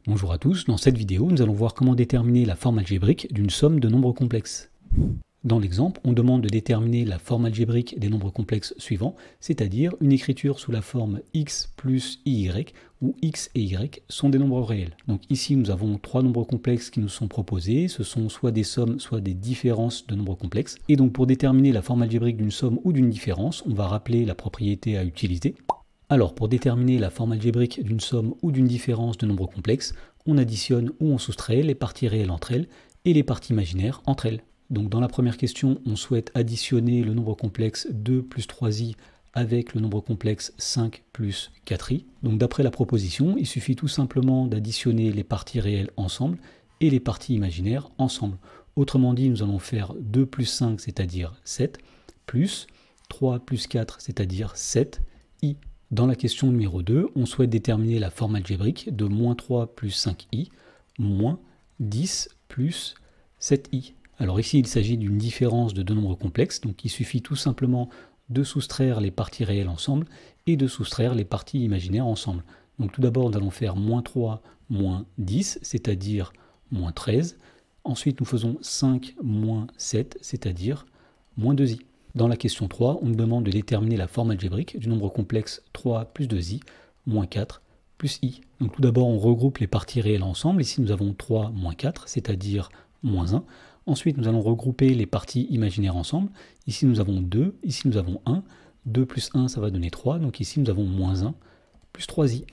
Bonjour à tous, dans cette vidéo, nous allons voir comment déterminer la forme algébrique d'une somme de nombres complexes. Dans l'exemple, on demande de déterminer la forme algébrique des nombres complexes suivants, c'est-à-dire une écriture sous la forme x plus iy, où x et y sont des nombres réels. Donc ici, nous avons trois nombres complexes qui nous sont proposés, ce sont soit des sommes, soit des différences de nombres complexes. Et donc pour déterminer la forme algébrique d'une somme ou d'une différence, on va rappeler la propriété à utiliser. Alors, pour déterminer la forme algébrique d'une somme ou d'une différence de nombres complexes, on additionne ou on soustrait les parties réelles entre elles et les parties imaginaires entre elles. Donc dans la première question, on souhaite additionner le nombre complexe 2 plus 3i avec le nombre complexe 5 plus 4i. Donc d'après la proposition, il suffit tout simplement d'additionner les parties réelles ensemble et les parties imaginaires ensemble. Autrement dit, nous allons faire 2 plus 5, c'est-à-dire 7, plus 3 plus 4, c'est-à-dire 7i. Dans la question numéro 2, on souhaite déterminer la forme algébrique de moins 3 plus 5i, moins 10 plus 7i. Alors ici, il s'agit d'une différence de deux nombres complexes, donc il suffit tout simplement de soustraire les parties réelles ensemble et de soustraire les parties imaginaires ensemble. Donc tout d'abord, nous allons faire moins 3 moins 10, c'est-à-dire moins 13. Ensuite, nous faisons 5 moins 7, c'est-à-dire moins 2i. Dans la question 3, on nous demande de déterminer la forme algébrique du nombre complexe 3 plus 2i, moins 4 plus i. Donc tout d'abord, on regroupe les parties réelles ensemble. Ici, nous avons 3 moins 4, c'est-à-dire moins 1. Ensuite, nous allons regrouper les parties imaginaires ensemble. Ici, nous avons 2, ici, nous avons 1. 2 plus 1, ça va donner 3. Donc ici, nous avons moins 1 plus 3i.